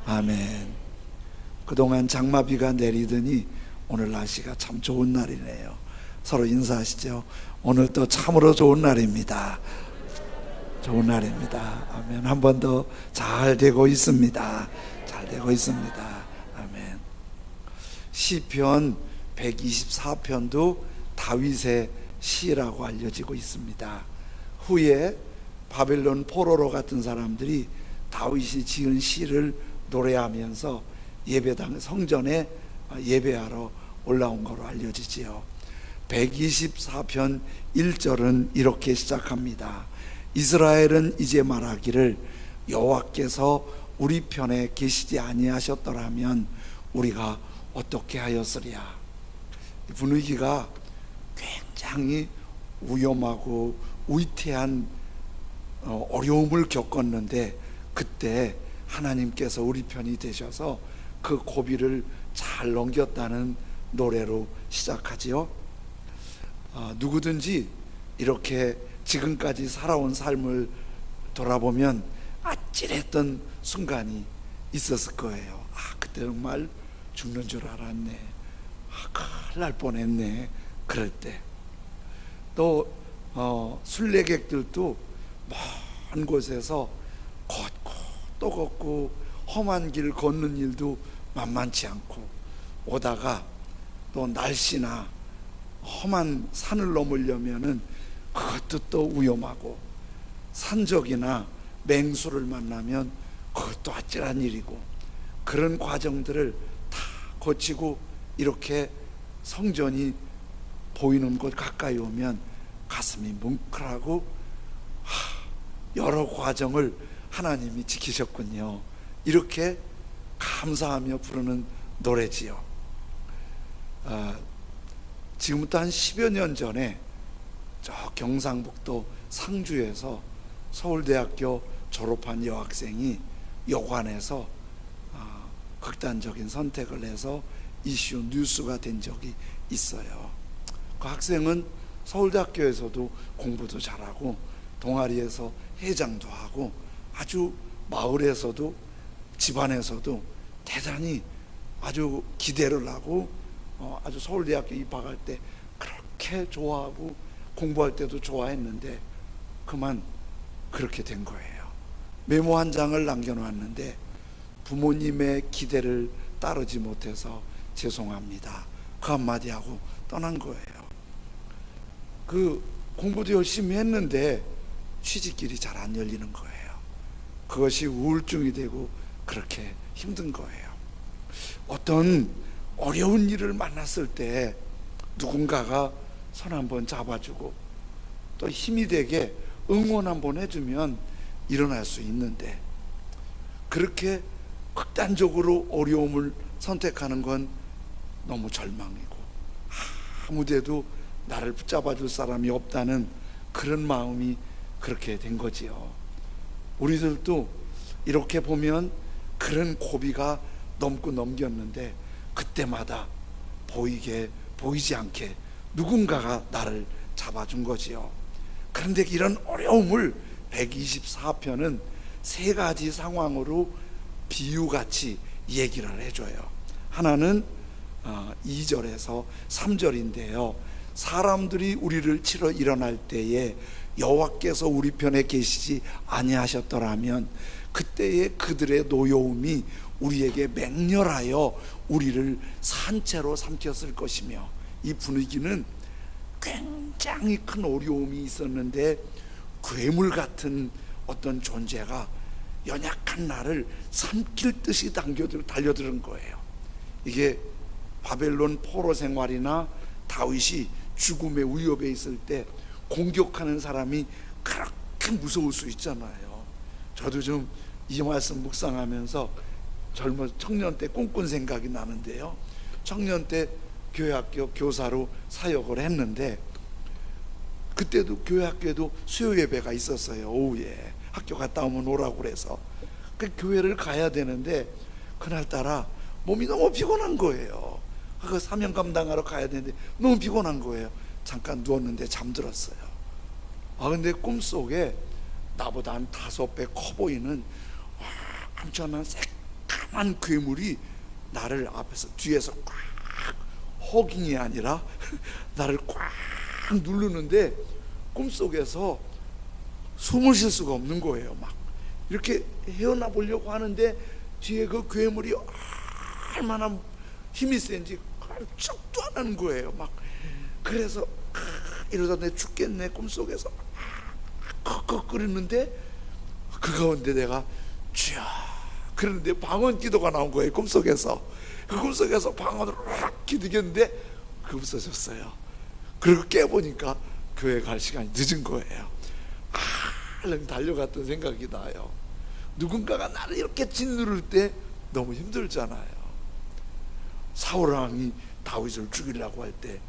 아멘. 그동안 장마비가 내리더니 오늘 날씨가 참 좋은 날이네요. 서로 인사하시죠. 오늘 또 참으로 좋은 날입니다. 좋은 날입니다. 아멘. 한 번 더 잘 되고 있습니다. 잘 되고 있습니다. 아멘. 시편 124편도 다윗의 시라고 알려지고 있습니다. 후에 바벨론 포로로 갔던 사람들이 다윗이 지은 시를 노래하면서 예배당 성전에 예배하러 올라온 것으로 알려지지요. 124편 1절은 이렇게 시작합니다. 이스라엘은 이제 말하기를 여호와께서 우리 편에 계시지 아니하셨더라면 우리가 어떻게 하였으랴. 분위기가 굉장히 위험하고 위태한 어려움을 겪었는데 그때 하나님께서 우리 편이 되셔서 그 고비를 잘 넘겼다는 노래로 시작하지요. 누구든지 이렇게 지금까지 살아온 삶을 돌아보면 아찔했던 순간이 있었을 거예요. 그때 정말 죽는 줄 알았네. 큰일 날 뻔했네. 그럴 때 또 순례객들도 먼 곳에서 걷고 또 걷고 험한 길 걷는 일도 만만치 않고 오다가 또 날씨나 험한 산을 넘으려면은 그것도 또 위험하고 산적이나 맹수를 만나면 그것도 아찔한 일이고 그런 과정들을 다 거치고 이렇게 성전이 보이는 곳 가까이 오면 가슴이 뭉클하고 여러 과정을 하나님이 지키셨군요. 이렇게 감사하며 부르는 노래지요. 지금부터 한 10여 년 전에 저 경상북도 상주에서 서울대학교 졸업한 여학생이 여관에서 극단적인 선택을 해서 이슈 뉴스가 된 적이 있어요. 그 학생은 서울대학교에서도 공부도 잘하고 동아리에서 회장도 하고 아주 마을에서도 집안에서도 대단히 아주 기대를 하고 아주 서울대학교 입학할 때 그렇게 좋아하고 공부할 때도 좋아했는데 그만 그렇게 된 거예요. 메모 한 장을 남겨놓았는데 부모님의 기대를 따르지 못해서 죄송합니다. 그 한마디 하고 떠난 거예요. 그 공부도 열심히 했는데 취직길이 잘 안 열리는 거예요. 그것이 우울증이 되고 그렇게 힘든 거예요. 어떤 어려운 일을 만났을 때 누군가가 손 한번 잡아주고 또 힘이 되게 응원 한번 해주면 일어날 수 있는데 그렇게 극단적으로 어려움을 선택하는 건 너무 절망이고 아무데도 나를 붙잡아줄 사람이 없다는 그런 마음이 그렇게 된 거지요. 우리들도 이렇게 보면 그런 고비가 넘고 넘겼는데 그때마다 보이지 않게 누군가가 나를 잡아준 거지요. 그런데 이런 어려움을 124편은 세 가지 상황으로 비유같이 얘기를 해줘요. 하나는 2절에서 3절인데요. 사람들이 우리를 치러 일어날 때에 여호와께서 우리 편에 계시지 아니하셨더라면 그때의 그들의 노여움이 우리에게 맹렬하여 우리를 산채로 삼켰을 것이며 이 분위기는 굉장히 큰 어려움이 있었는데 괴물 같은 어떤 존재가 연약한 나를 삼킬 듯이 달려드는 거예요. 이게 바벨론 포로 생활이나 다윗이 죽음의 위협에 있을 때 공격하는 사람이 그렇게 무서울 수 있잖아요. 저도 좀 이 말씀 묵상하면서 청년 때 꿈꾼 생각이 나는데요. 청년 때 교회학교 교사로 사역을 했는데 그때도 교회학교에도 수요 예배가 있었어요. 오후에 학교 갔다 오면 오라고 그래서 그 교회를 가야 되는데 그날따라 몸이 너무 피곤한 거예요. 그 사명 감당하러 가야 되는데 너무 피곤한 거예요. 잠깐 누웠는데 잠들었어요. 근데 꿈속에 나보다 한 5배 커 보이는 엄청난 새까만 까만 괴물이 나를 앞에서 뒤에서 꽉, 허깅이 아니라 나를 꽉 누르는데 꿈속에서 숨을 쉴 수가 없는 거예요. 막 이렇게 헤어나 보려고 하는데 뒤에 그 괴물이 얼마나 힘이 센지 깜짝도 안 하는 거예요. 막 그래서 이러다 내 죽겠네 꿈속에서 컥컥거리는데 그 가운데 내가 주여 그러는데 방언 기도가 나온 거예요. 꿈속에서 그 꿈속에서 방언으로 락 기도했는데 그게 없어졌어요. 그리고 깨보니까 교회 갈 시간이 늦은 거예요. 얼른 달려갔던 생각이 나요. 누군가가 나를 이렇게 짓누를 때 너무 힘들잖아요. 사울왕이 다윗을 죽이려고 할 때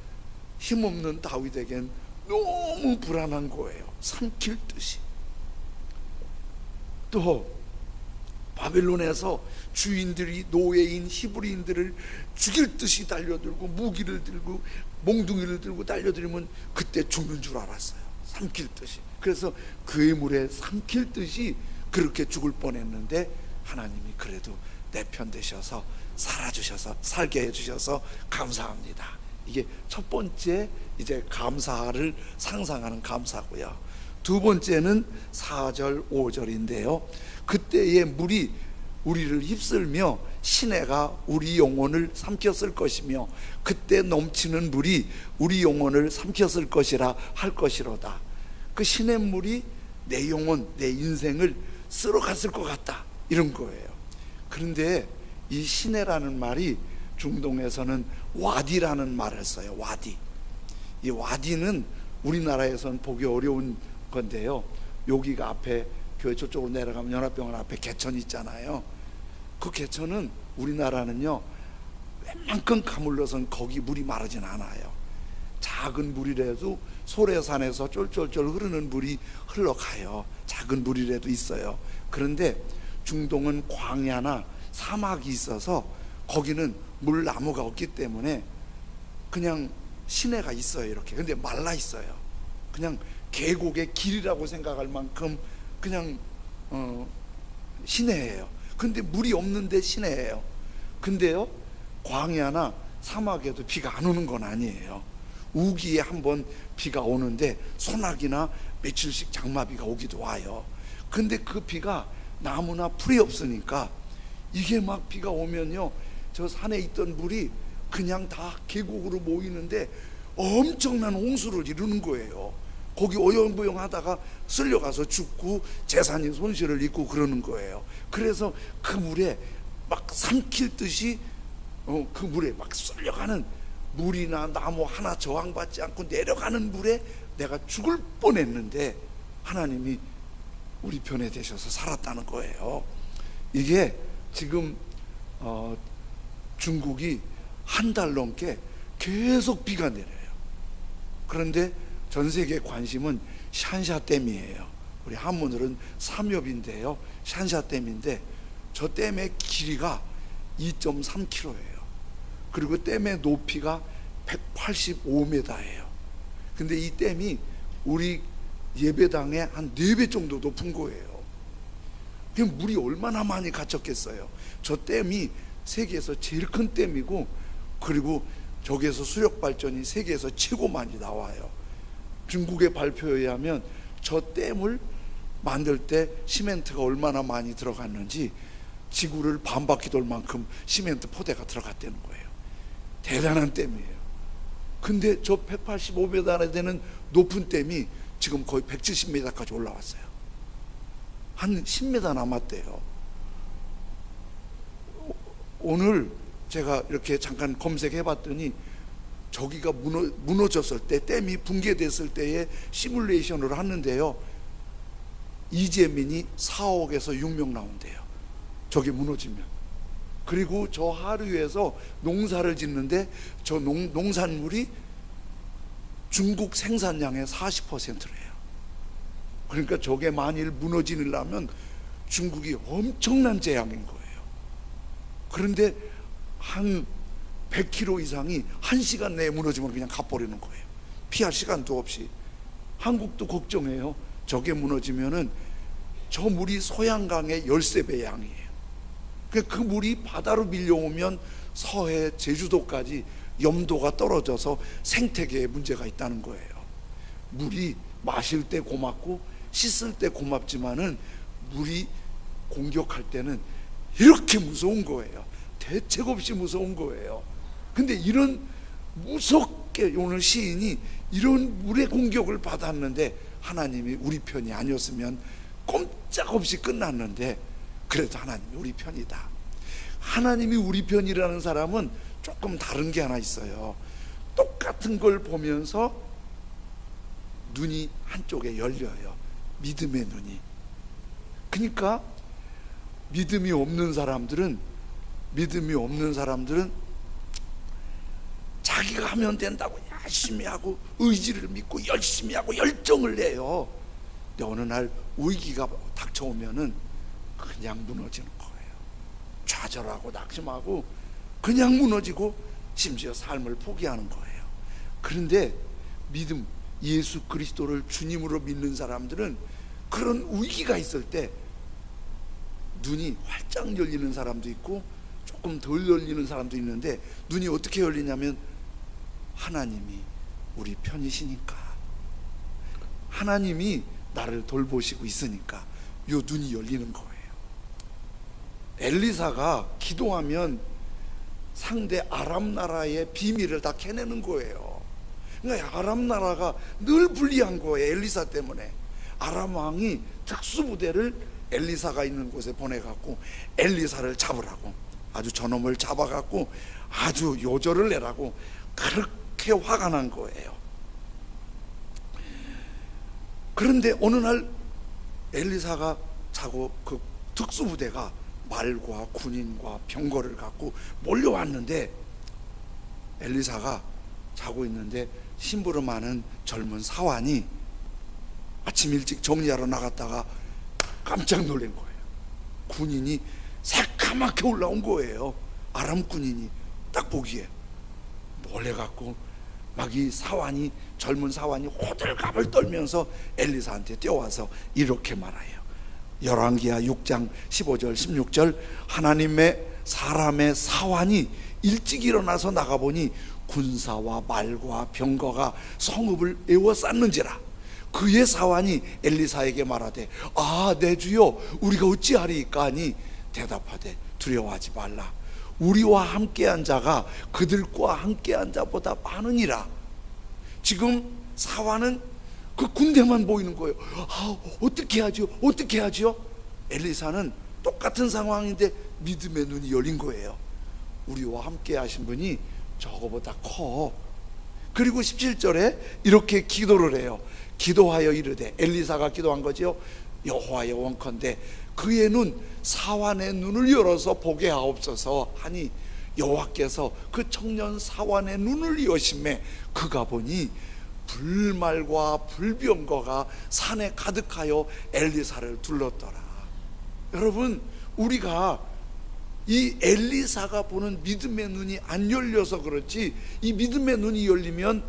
힘없는 다윗에겐 너무 불안한 거예요. 삼킬 듯이. 또 바벨론에서 주인들이 노예인 히브리인들을 죽일 듯이 달려들고 무기를 들고 몽둥이를 들고 달려들면 그때 죽는 줄 알았어요. 삼킬 듯이. 그래서 괴물에 삼킬 듯이 그렇게 죽을 뻔했는데 하나님이 그래도 내 편 되셔서 살아주셔서 살게 해주셔서 감사합니다. 이게 첫 번째 이제 감사를 상상하는 감사고요. 두 번째는 4절 5절인데요 그때의 물이 우리를 휩쓸며 시내가 우리 영혼을 삼켰을 것이며 그때 넘치는 물이 우리 영혼을 삼켰을 것이라 할 것이로다. 그 시냇물이 내 영혼 내 인생을 쓸어갔을 것 같다 이런 거예요. 그런데 이 시내라는 말이 중동에서는 와디라는 말을 써요. 와디. 이 와디는 우리나라에서는 보기 어려운 건데요 여기가 앞에 교회 저쪽으로 내려가면 연합병원 앞에 개천 있잖아요. 그 개천은 우리나라는요 웬만큼 가물러선 거기 물이 마르진 않아요. 작은 물이라도 소래산에서 쫄쫄쫄 흐르는 물이 흘러가요. 작은 물이라도 있어요. 그런데 중동은 광야나 사막이 있어서 거기는 물나무가 없기 때문에 그냥 시내가 있어요. 이렇게. 근데 말라 있어요. 그냥 계곡의 길이라고 생각할 만큼 그냥 시내예요. 근데 물이 없는데 시내예요. 근데요 광야나 사막에도 비가 안 오는 건 아니에요. 우기에 한번 비가 오는데 소나기나 며칠씩 장마비가 오기도 와요. 근데 그 비가 나무나 풀이 없으니까 이게 막 비가 오면요 저 산에 있던 물이 그냥 다 계곡으로 모이는데 엄청난 홍수를 이루는 거예요. 거기 어영부영 하다가 쓸려가서 죽고 재산이 손실을 입고 그러는 거예요. 그래서 그 물에 막 삼킬 듯이 그 물에 막 쓸려가는 물이나 나무 하나 저항받지 않고 내려가는 물에 내가 죽을 뻔했는데 하나님이 우리 편에 되셔서 살았다는 거예요. 이게 지금 중국이 한 달 넘게 계속 비가 내려요. 그런데 전 세계 관심은 샨샤댐이에요. 우리 한문으로는 삼엽인데요 샨샤댐인데 저 댐의 길이가 2.3km예요 그리고 댐의 높이가 185m예요 근데 이 댐이 우리 예배당의 한 4배 정도 높은 거예요. 그 물이 얼마나 많이 갇혔겠어요. 저 댐이 세계에서 제일 큰 댐이고 그리고 저기에서 수력 발전이 세계에서 최고 많이 나와요. 중국의 발표에 의하면 저 댐을 만들 때 시멘트가 얼마나 많이 들어갔는지 지구를 반바퀴 돌 만큼 시멘트 포대가 들어갔다는 거예요. 대단한 댐이에요. 근데 저 185m나 되는 높은 댐이 지금 거의 170m까지 올라왔어요. 한 10m 남았대요. 오늘 제가 이렇게 잠깐 검색해 봤더니 저기가 무너졌을 때 댐이 붕괴됐을 때의 시뮬레이션을 하는데요 이재민이 4억에서 6명 나온대요. 저게 무너지면. 그리고 저 하류에서 농사를 짓는데 저 농산물이 중국 생산량의 40%래요. 그러니까 저게 만일 무너지려면 중국이 엄청난 재앙인 거예요. 그런데 한 100km 이상이 1시간 내에 무너지면 그냥 가버리는 거예요. 피할 시간도 없이. 한국도 걱정해요. 저게 무너지면은 저 물이 소양강의 13배 양이에요. 그 물이 바다로 밀려오면 서해 제주도까지 염도가 떨어져서 생태계에 문제가 있다는 거예요. 물이 마실 때 고맙고 씻을 때 고맙지만은 물이 공격할 때는 이렇게 무서운 거예요. 대책 없이 무서운 거예요. 근데 이런 무섭게 오늘 시인이 이런 물의 공격을 받았는데 하나님이 우리 편이 아니었으면 꼼짝없이 끝났는데 그래도 하나님이 우리 편이다. 하나님이 우리 편이라는 사람은 조금 다른 게 하나 있어요. 똑같은 걸 보면서 눈이 한쪽에 열려요. 믿음의 눈이. 그러니까 믿음이 없는 사람들은 자기가 하면 된다고 열심히 하고 의지를 믿고 열심히 하고 열정을 내요. 근데 어느 날 위기가 닥쳐오면은 그냥 무너지는 거예요. 좌절하고 낙심하고 그냥 무너지고 심지어 삶을 포기하는 거예요. 그런데 믿음, 예수 그리스도를 주님으로 믿는 사람들은 그런 위기가 있을 때 눈이 활짝 열리는 사람도 있고 조금 덜 열리는 사람도 있는데, 눈이 어떻게 열리냐면 하나님이 우리 편이시니까, 하나님이 나를 돌보시고 있으니까 요 눈이 열리는 거예요. 엘리사가 기도하면 상대 아람 나라의 비밀을 다 캐내는 거예요. 그러니까 아람 나라가 늘 불리한 거예요. 엘리사 때문에. 아람 왕이 특수부대를 엘리사가 있는 곳에 보내갖고 엘리사를 잡으라고, 아주 저놈을 잡아갖고 아주 요절을 내라고 그렇게 화가 난 거예요. 그런데 어느 날 엘리사가 자고 그 특수부대가 말과 군인과 병거를 갖고 몰려왔는데, 엘리사가 자고 있는데 심부름하는 젊은 사환이 아침 일찍 정리하러 나갔다가 깜짝 놀란 거예요. 군인이 새까맣게 올라온 거예요. 아람 군인이 딱 보기에 놀래갖고 막 이 사환이, 젊은 사환이 호들갑을 떨면서 엘리사한테 뛰어와서 이렇게 말해요. 열왕기하 6장 15절 16절 하나님의 사람의 사환이 일찍 일어나서 나가보니 군사와 말과 병거가 성읍을 에워쌌는지라. 그의 사환이 엘리사에게 말하되 내 주여 우리가 어찌하리까 하니 대답하되 두려워하지 말라. 우리와 함께한 자가 그들과 함께한 자보다 많으니라. 지금 사환은 그 군대만 보이는 거예요. 어떻게 하죠? 어떻게 하죠? 엘리사는 똑같은 상황인데 믿음의 눈이 열린 거예요. 우리와 함께 하신 분이 저거보다 커. 그리고 17절에 이렇게 기도를 해요. 기도하여 이르되, 엘리사가 기도한 거죠. 여호와여 원컨대 그의 눈, 사환의 눈을 열어서 보게 하옵소서 하니 여호와께서 그 청년 사환의 눈을 여심해 그가 보니 불말과 불병거가 산에 가득하여 엘리사를 둘렀더라. 여러분, 우리가 이 엘리사가 보는 믿음의 눈이 안 열려서 그렇지, 이 믿음의 눈이 열리면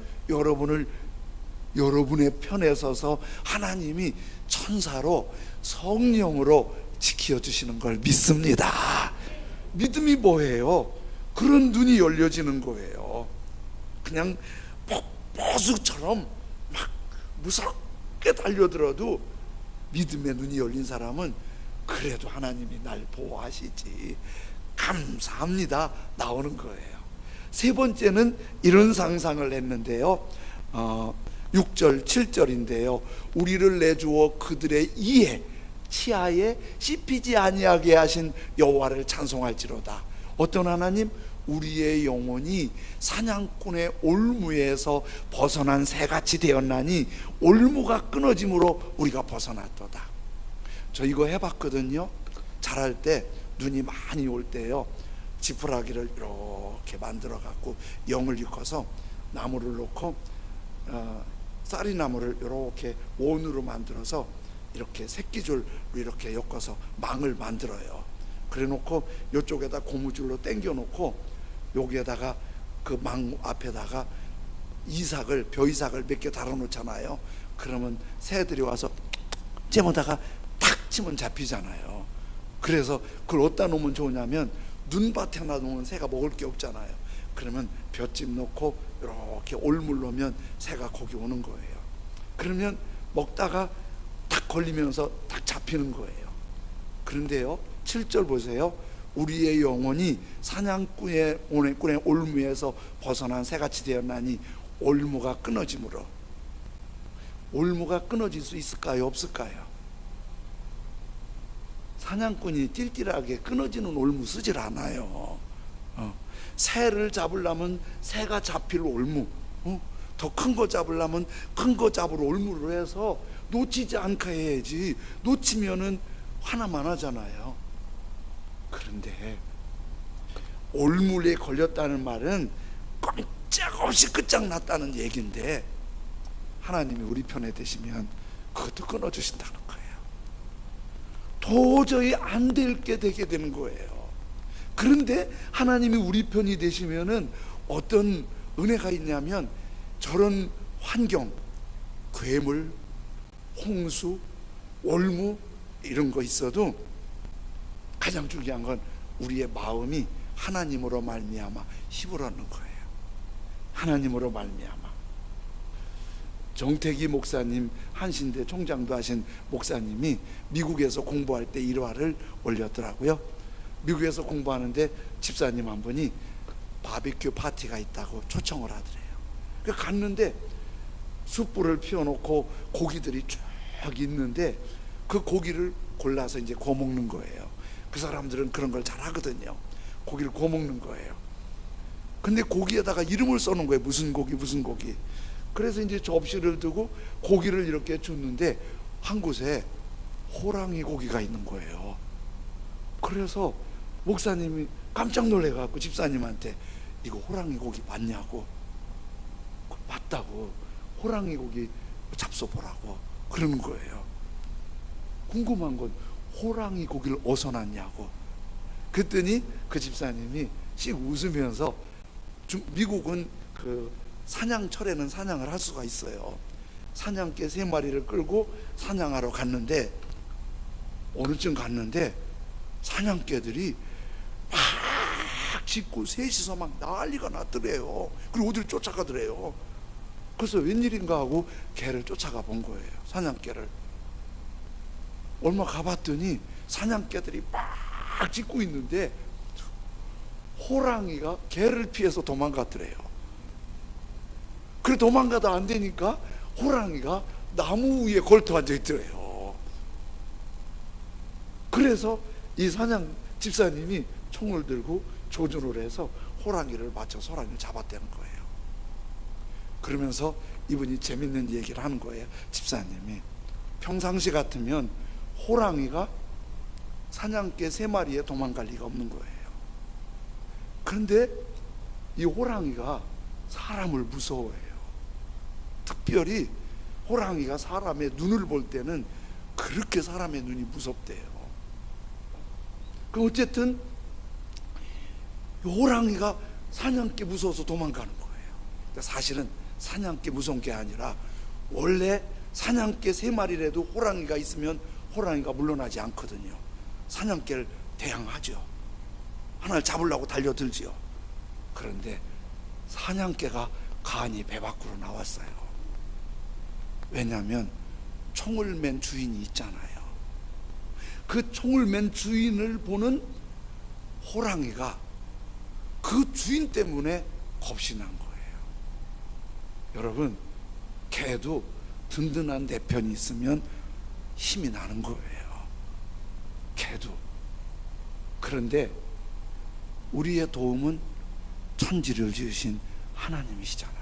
여러분의 편에 서서 하나님이 천사로 성령으로 지켜주시는 걸 믿습니다. 믿음이 뭐예요? 그런 눈이 열려지는 거예요. 그냥 폭포수처럼 막 무섭게 달려들어도 믿음의 눈이 열린 사람은 그래도 하나님이 날 보호하시지, 감사합니다, 나오는 거예요. 세 번째는 이런 상상을 했는데요, 6절 7절인데요 우리를 내주어 그들의 이에 치아에 씹히지 아니하게 하신 여호와를 찬송할지로다. 어떤 하나님? 우리의 영혼이 사냥꾼의 올무에서 벗어난 새같이 되었나니 올무가 끊어짐으로 우리가 벗어났도다. 저 이거 해봤거든요. 자랄 때 눈이 많이 올 때요, 지푸라기를 이렇게 만들어 갖고 영을 엮어서 나무를 놓고 쌀이나무를 이렇게 원으로 만들어서 이렇게 새끼줄로 이렇게 엮어서 망을 만들어요. 그래 놓고 이쪽에다 고무줄로 당겨 놓고 여기에다가 그 망 앞에다가 벼이삭을 몇 개 달아 놓잖아요. 그러면 새들이 와서 째모다가 탁 치면 잡히잖아요. 그래서 그걸 어디다 놓으면 좋으냐면 눈밭에 놔두면 새가 먹을 게 없잖아요. 그러면 볏짚 놓고 이렇게 올물 놓으면 새가 거기 오는 거예요. 그러면 먹다가 딱 걸리면서 딱 잡히는 거예요. 그런데요, 7절 보세요. 우리의 영혼이 사냥꾼의 올무에서 벗어난 새같이 되었나니 올무가 끊어짐으로. 올무가 끊어질 수 있을까요, 없을까요? 사냥꾼이 띨띨하게 끊어지는 올무 쓰질 않아요. 새를 잡으려면 새가 잡힐 올무, 더 큰 거 잡으려면 큰 거 잡을 올무를 해서 놓치지 않게 해야지. 놓치면은 화나만 하잖아요. 그런데 올무에 걸렸다는 말은 꼼짝없이 끝장났다는 얘기인데, 하나님이 우리 편에 되시면 그것도 끊어주신다는 거예요. 도저히 안 될 게 되게 되는 거예요. 그런데 하나님이 우리 편이 되시면은 어떤 은혜가 있냐면, 저런 환경, 괴물, 홍수, 올무 이런 거 있어도 가장 중요한 건 우리의 마음이 하나님으로 말미암아 힘을 얻는 거예요. 하나님으로 말미암아. 정태기 목사님, 한신대 총장도 하신 목사님이 미국에서 공부할 때 일화를 올렸더라고요. 미국에서 공부하는데 집사님 한 분이 바비큐 파티가 있다고 초청을 하더래요. 그래서 갔는데 숯불을 피워놓고 고기들이 쭉 있는데 그 고기를 골라서 이제 구워 먹는 거예요. 그 사람들은 그런 걸 잘 하거든요. 고기를 구워 먹는 거예요. 근데 고기에다가 이름을 써놓은 거예요. 무슨 고기 무슨 고기. 그래서 이제 접시를 두고 고기를 이렇게 줬는데 한 곳에 호랑이 고기가 있는 거예요. 그래서 목사님이 깜짝 놀래갖고 집사님한테 이거 호랑이 고기 맞냐고. 맞다고. 호랑이 고기 잡숴보라고 그러는 거예요. 궁금한 건 호랑이 고기를 어디서 났냐고. 그랬더니 그 집사님이 씩 웃으면서, 미국은 그 사냥철에는 사냥을 할 수가 있어요. 사냥개 3마리를 끌고 사냥하러 갔는데, 어느 쯤 갔는데 사냥개들이 막 짖고 셋이서 막 난리가 났더래요. 그리고 어디를 쫓아가더래요. 그래서 웬일인가 하고 개를 쫓아가 본 거예요. 사냥개를. 얼마 가봤더니 사냥개들이 막 짖고 있는데 호랑이가 개를 피해서 도망갔더래요. 그래 도망가다 안 되니까 호랑이가 나무 위에 걸터 앉아 있더래요. 그래서 이 사냥 집사님이 총을 들고 조준을 해서 호랑이를 맞춰서 호랑이를 잡았다는 거예요. 그러면서 이분이 재밌는 얘기를 하는 거예요. 집사님이 평상시 같으면 호랑이가 사냥개 3마리에 도망갈 리가 없는 거예요. 그런데 이 호랑이가 사람을 무서워해요. 특별히 호랑이가 사람의 눈을 볼 때는 그렇게 사람의 눈이 무섭대요. 그럼 어쨌든 호랑이가 사냥개 무서워서 도망가는 거예요. 사실은 사냥개 무서운 게 아니라 원래 사냥개 3마리라도 호랑이가 있으면 호랑이가 물러나지 않거든요. 사냥개를 대항하죠. 하나를 잡으려고 달려들지요. 그런데 사냥개가 간이 배 밖으로 나왔어요. 왜냐하면 총을 맨 주인이 있잖아요. 그 총을 맨 주인을 보는 호랑이가 그 주인 때문에 겁이 난 거예요. 여러분, 개도 든든한 내 편이 있으면 힘이 나는 거예요. 개도. 그런데 우리의 도움은 천지를 지으신 하나님이시잖아요.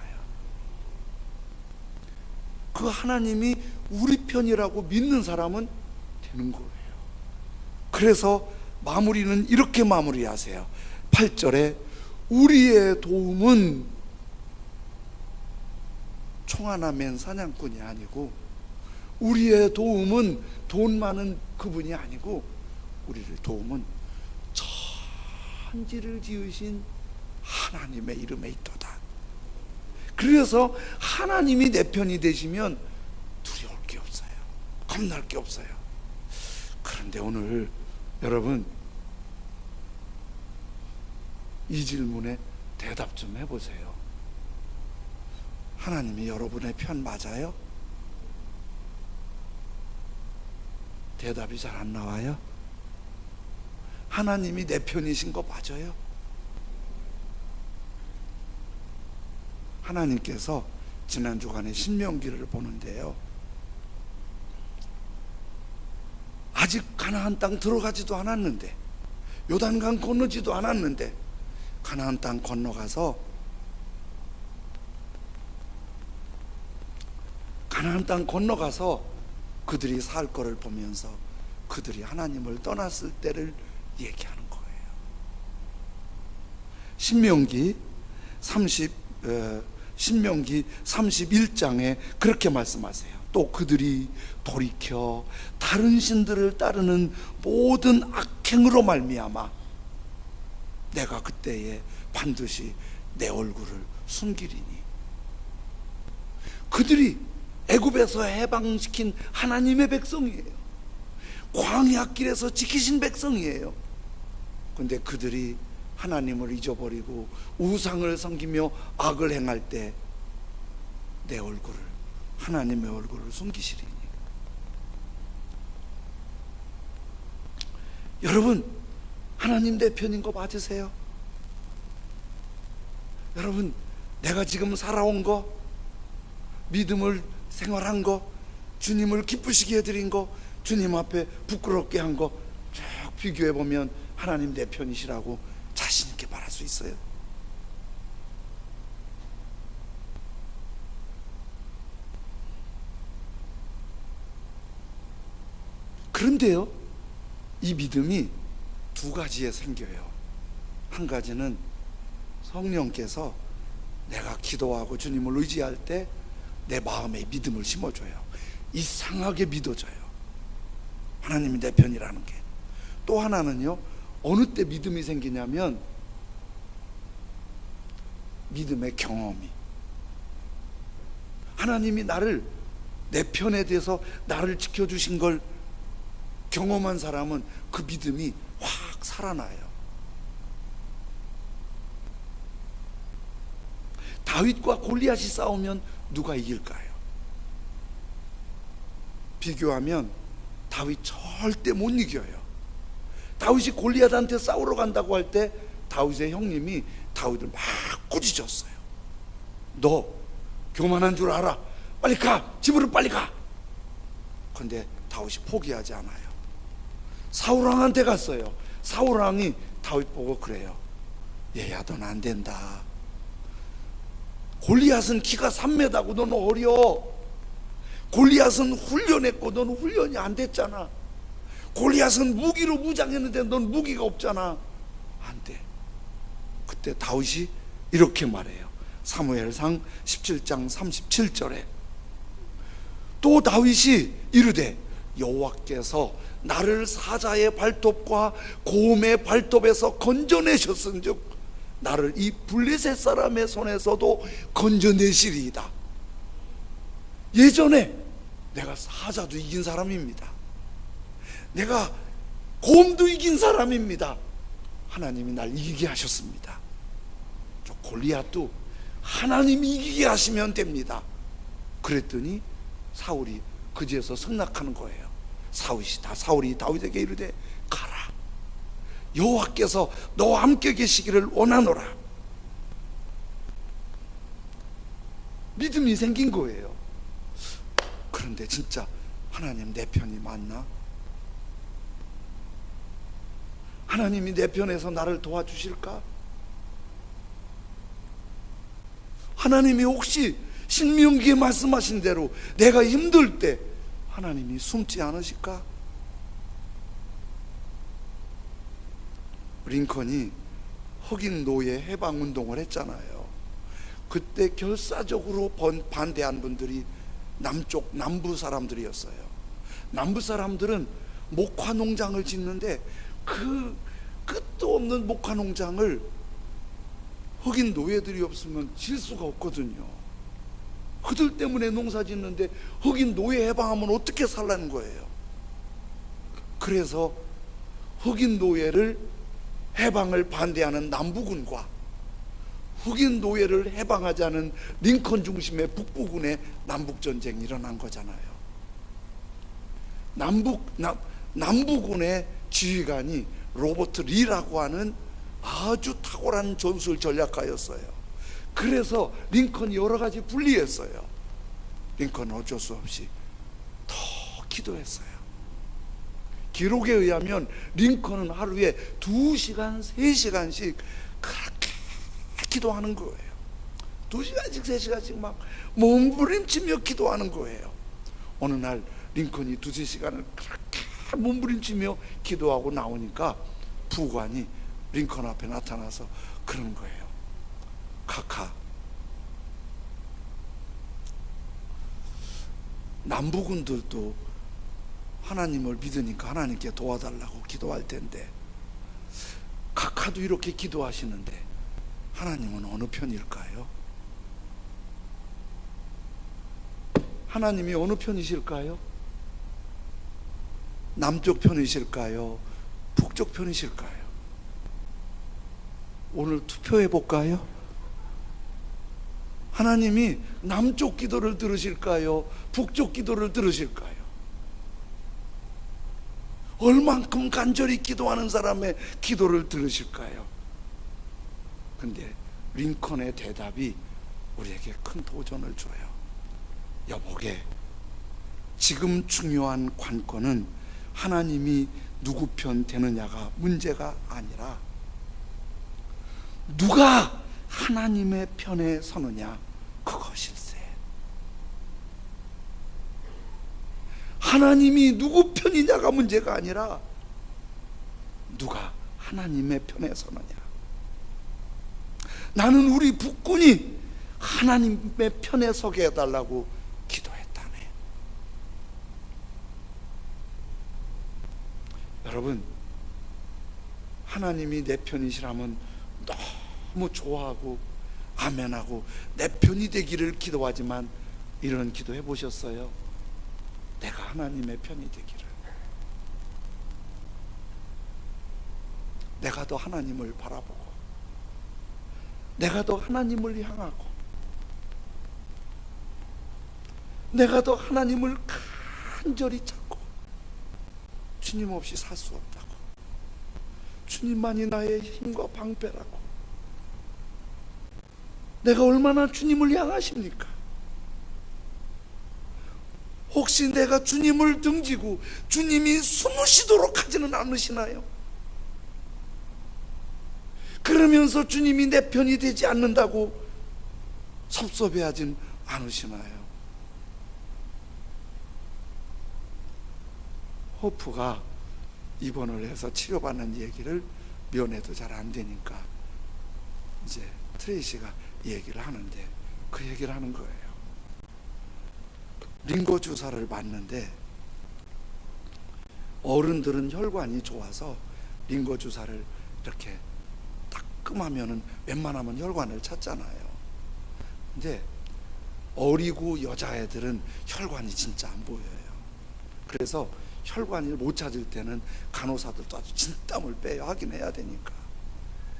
그 하나님이 우리 편이라고 믿는 사람은 되는 거예요. 그래서 마무리는 이렇게 마무리하세요. 8절에 우리의 도움은 총 하나 맨 사냥꾼이 아니고, 우리의 도움은 돈 많은 그분이 아니고, 우리의 도움은 천지를 지으신 하나님의 이름에 있도다. 그래서 하나님이 내 편이 되시면 두려울 게 없어요. 겁날 게 없어요. 그런데 오늘 여러분, 이 질문에 대답 좀 해보세요. 하나님이 여러분의 편 맞아요? 대답이 잘 안 나와요? 하나님이 내 편이신 거 맞아요? 하나님께서 지난 주간에 신명기를 보는데요, 아직 가나안 땅 들어가지도 않았는데, 요단강 건너지도 않았는데, 가나안 땅 건너가서 그들이 살 거를 보면서 그들이 하나님을 떠났을 때를 얘기하는 거예요. 신명기 31장에 그렇게 말씀하세요. 또 그들이 돌이켜 다른 신들을 따르는 모든 악행으로 말미암아 내가 그때에 반드시 내 얼굴을 숨기리니. 그들이 애굽에서 해방시킨 하나님의 백성이에요. 광야 길에서 지키신 백성이에요. 그런데 그들이 하나님을 잊어버리고 우상을 섬기며 악을 행할 때 내 얼굴을, 하나님의 얼굴을 숨기시리니. 여러분, 하나님 내 편인 거 맞으세요? 여러분, 내가 지금 살아온 거, 믿음을 생활한 거, 주님을 기쁘시게 해드린 거, 주님 앞에 부끄럽게 한 거 쭉 비교해보면 하나님 내 편이시라고 자신 있게 말할 수 있어요. 그런데요, 이 믿음이 두 가지에 생겨요. 한 가지는 성령께서 내가 기도하고 주님을 의지할 때 내 마음에 믿음을 심어줘요. 이상하게 믿어져요. 하나님이 내 편이라는 게. 또 하나는요, 어느 때 믿음이 생기냐면 믿음의 경험이, 하나님이 나를, 내 편에 대해서 나를 지켜주신 걸 경험한 사람은 그 믿음이 확 살아나요. 다윗과 골리앗이 싸우면 누가 이길까요? 비교하면 다윗 절대 못 이겨요. 다윗이 골리앗한테 싸우러 간다고 할 때 다윗의 형님이 다윗을 막 꾸짖었어요. 너 교만한 줄 알아? 빨리 가! 집으로 빨리 가! 그런데 다윗이 포기하지 않아요. 사울왕한테 갔어요. 사울왕이 다윗 보고 그래요. 얘야, 넌 안 된다. 골리앗은 키가 3m고 넌 어려. 골리앗은 훈련했고 넌 훈련이 안 됐잖아. 골리앗은 무기로 무장했는데 넌 무기가 없잖아. 안 돼. 그때 다윗이 이렇게 말해요. 사무엘상 17장 37절에 또 다윗이 이르되 여호와께서 나를 사자의 발톱과 곰의 발톱에서 건져내셨은즉 나를 이 블레셋 사람의 손에서도 건져내시리이다. 예전에 내가 사자도 이긴 사람입니다. 내가 곰도 이긴 사람입니다. 하나님이 날 이기게 하셨습니다. 저 골리앗도 하나님이 이기게 하시면 됩니다. 그랬더니 사울이 그지에서 승낙하는 거예요. 사울이 다윗에게 이르되 가라. 여호와께서 너와 함께 계시기를 원하노라. 믿음이 생긴 거예요. 그런데 진짜 하나님 내 편이 맞나? 하나님이 내 편에서 나를 도와주실까? 하나님이 혹시 신명기에 말씀하신 대로 내가 힘들 때 하나님이 숨지 않으실까? 링컨이 흑인 노예 해방운동을 했잖아요. 그때 결사적으로 반대한 분들이 남부 사람들이었어요. 남부 사람들은 목화 농장을 짓는데 그 끝도 없는 목화 농장을 흑인 노예들이 없으면 질 수가 없거든요. 그들 때문에 농사 짓는데 흑인 노예 해방하면 어떻게 살라는 거예요. 그래서 흑인 노예를 해방을 반대하는 남부군과 흑인 노예를 해방하자는 링컨 중심의 북부군의 남북전쟁이 일어난 거잖아요. 남부군의 지휘관이 로버트 리라고 하는 아주 탁월한 전술 전략가였어요. 그래서 링컨이 여러 가지 불리했어요. 링컨은 어쩔 수 없이 더 기도했어요. 기록에 의하면 링컨은 하루에 2시간, 3시간씩 그렇게 기도하는 거예요. 2시간씩, 3시간씩 막 몸부림치며 기도하는 거예요. 어느 날 링컨이 2-3시간을 그렇게 몸부림치며 기도하고 나오니까 부관이 링컨 앞에 나타나서 그런 거예요. 카카, 남부군들도 하나님을 믿으니까 하나님께 도와달라고 기도할 텐데 카카도 이렇게 기도하시는데 하나님은 어느 편일까요? 하나님이 어느 편이실까요? 남쪽 편이실까요? 북쪽 편이실까요? 오늘 투표해 볼까요? 하나님이 남쪽 기도를 들으실까요? 북쪽 기도를 들으실까요? 얼만큼 간절히 기도하는 사람의 기도를 들으실까요? 근데 링컨의 대답이 우리에게 큰 도전을 줘요. 여보게, 지금 중요한 관건은 하나님이 누구 편 되느냐가 문제가 아니라 누가 하나님의 편에 서느냐, 그것일세. 하나님이 누구 편이냐가 문제가 아니라 누가 하나님의 편에 서느냐. 나는 우리 북군이 하나님의 편에 서게 해달라고 기도했다네. 여러분, 하나님이 내 편이시라면 너무 좋아하고 아멘하고 내 편이 되기를 기도하지만 이런 기도 해보셨어요? 내가 하나님의 편이 되기를, 내가 더 하나님을 바라보고 내가 더 하나님을 향하고 내가 더 하나님을 간절히 찾고 주님 없이 살 수 없다고, 주님만이 나의 힘과 방패라고. 내가 얼마나 주님을 향하십니까? 혹시 내가 주님을 등지고 주님이 숨으시도록 하지는 않으시나요? 그러면서 주님이 내 편이 되지 않는다고 섭섭해하진 않으시나요? 호프가 입원을 해서 치료받는 얘기를 면회도 잘 안 되니까 이제 트레이시가 얘기를 하는데 그 얘기를 하는 거예요. 링거 주사를 맞는데 어른들은 혈관이 좋아서 링거 주사를 이렇게 따끔하면은 웬만하면 혈관을 찾잖아요. 근데 어리고 여자애들은 혈관이 진짜 안 보여요. 그래서 혈관을 못 찾을 때는 간호사들도 아주 진땀을 빼야 확인해야 되니까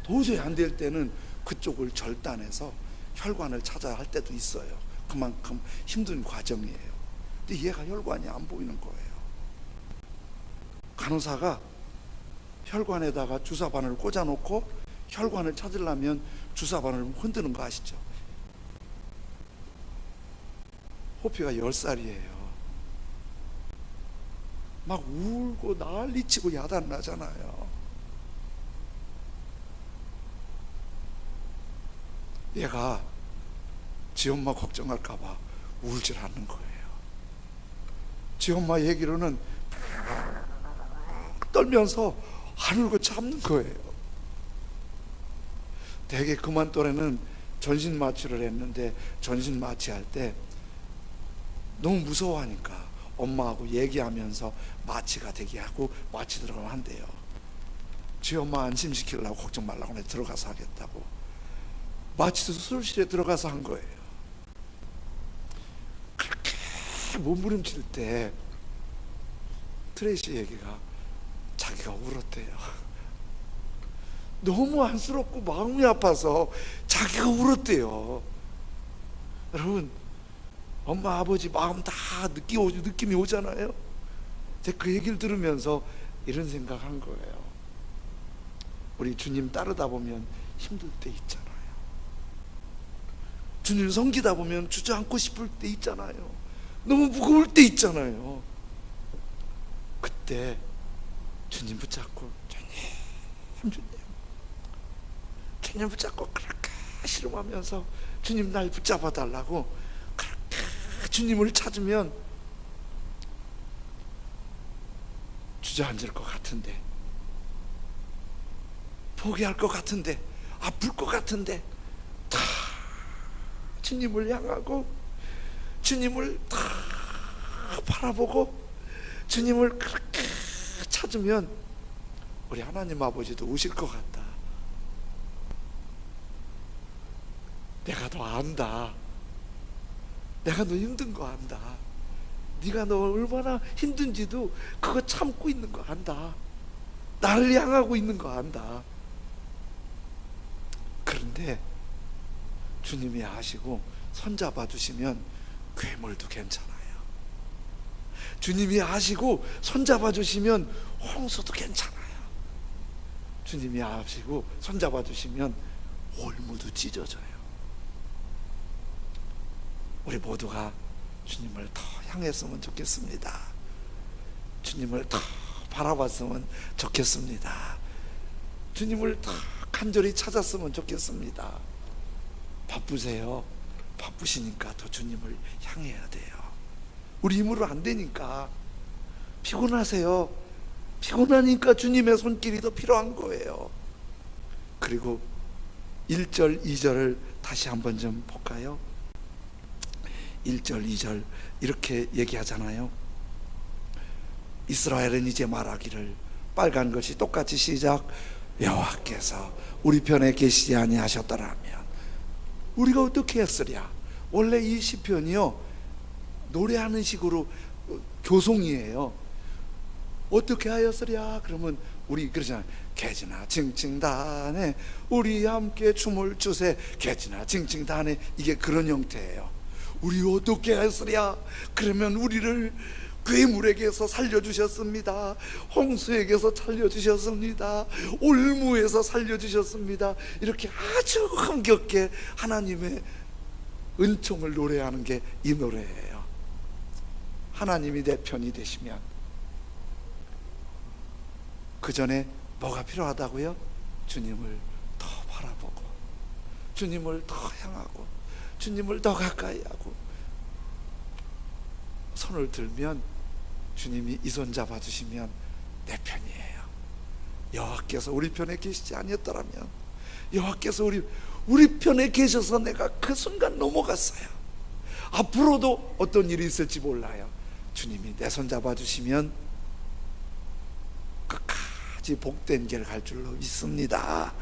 도저히 안 될 때는 그쪽을 절단해서 혈관을 찾아야 할 때도 있어요. 그만큼 힘든 과정이에요. 근데 얘가 혈관이 안 보이는 거예요. 간호사가 혈관에다가 주사바늘을 꽂아놓고 혈관을 찾으려면 주사바늘을 흔드는 거 아시죠? 호피가 10살이에요. 막 울고 난리치고 야단나잖아요. 얘가 지 엄마 걱정할까봐 울질 않는 거예요. 지 엄마 얘기로는 떨면서 안 울고 참는 거예요. 되게 그만 또래는 전신 마취를 했는데 전신 마취할 때 너무 무서워하니까 엄마하고 얘기하면서 마취가 되게 하고 마취 들어가면 한대요. 지 엄마 안심시키려고 걱정 말라고 내가 들어가서 하겠다고 마취 수술실에 들어가서 한 거예요. 그렇게 몸부림칠 때 트레이시 얘기가 자기가 울었대요. 너무 안쓰럽고 마음이 아파서 자기가 울었대요. 여러분, 엄마 아버지 마음 다 느낌이 오잖아요. 제가 그 얘기를 들으면서 이런 생각한 거예요. 우리 주님 따르다 보면 힘들 때 있잖아요. 주님 섬기다 보면 주저앉고 싶을 때 있잖아요. 너무 무거울 때 있잖아요. 그때 주님 붙잡고 주님 붙잡고 그렇게 씨름하면서 주님 날 붙잡아 달라고 그렇게 주님을 찾으면 주저앉을 것 같은데, 포기할 것 같은데, 아플 것 같은데 다 주님을 향하고 주님을 다 바라보고 주님을 그렇게 찾으면 우리 하나님 아버지도 우실 것 같다. 내가 너 안다. 내가 너 힘든 거 안다. 네가 너 얼마나 힘든지도 그거 참고 있는 거 안다. 나를 향하고 있는 거 안다. 그런데 주님이 아시고 손잡아 주시면 괴물도 괜찮아요. 주님이 아시고 손잡아 주시면 홍수도 괜찮아요. 주님이 아시고 손잡아 주시면 올무도 찢어져요. 우리 모두가 주님을 더 향했으면 좋겠습니다. 주님을 더 바라봤으면 좋겠습니다. 주님을 더 간절히 찾았으면 좋겠습니다. 바쁘세요? 바쁘시니까 더 주님을 향해야 돼요. 우리 힘으로 안 되니까. 피곤하세요? 피곤하니까 주님의 손길이 더 필요한 거예요. 그리고 1절, 2절을 다시 한번 좀 볼까요? 1절, 2절 이렇게 얘기하잖아요. 이스라엘은 이제 말하기를, 빨간 것이 똑같이 시작, 여호와께서 우리 편에 계시지 아니하셨더라면 우리가 어떻게 했으랴. 원래 이 시편이요, 노래하는 식으로 교송이에요. 어떻게 하였으랴 그러면 우리 그러잖아요. 개지나 징징단에 우리 함께 춤을 추세. 개지나 징징단에, 이게 그런 형태예요. 우리 어떻게 했으랴 그러면 우리를 괴물에게서 살려주셨습니다. 홍수에게서 살려주셨습니다. 올무에서 살려주셨습니다. 이렇게 아주 흥겹게 하나님의 은총을 노래하는 게 이 노래예요. 하나님이 내 편이 되시면 그 전에 뭐가 필요하다고요? 주님을 더 바라보고 주님을 더 향하고 주님을 더 가까이 하고 손을 들면 주님이 이 손 잡아주시면 내 편이에요. 여호와께서 우리 편에 계시지 아니었더라면, 여호와께서 우리 편에 계셔서 내가 그 순간 넘어갔어요. 앞으로도 어떤 일이 있을지 몰라요. 주님이 내 손 잡아주시면 끝까지 복된 길 갈 줄로 믿습니다.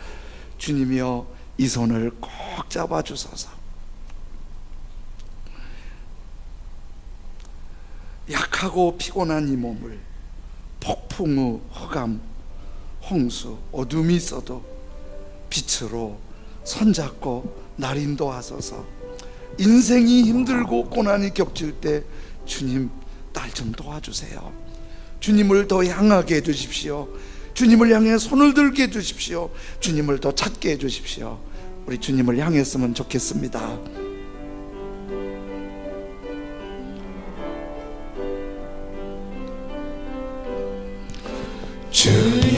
주님이여 이 손을 꼭 잡아주소서. 약하고 피곤한 이 몸을 폭풍우, 흑암, 홍수, 어둠이 있어도 빛으로 손잡고 날 인도하소서. 인생이 힘들고 고난이 겹칠 때 주님 날 좀 도와주세요. 주님을 더 향하게 해주십시오. 주님을 향해 손을 들게 해주십시오. 주님을 더 찾게 해주십시오. 우리 주님을 향했으면 좋겠습니다. 주님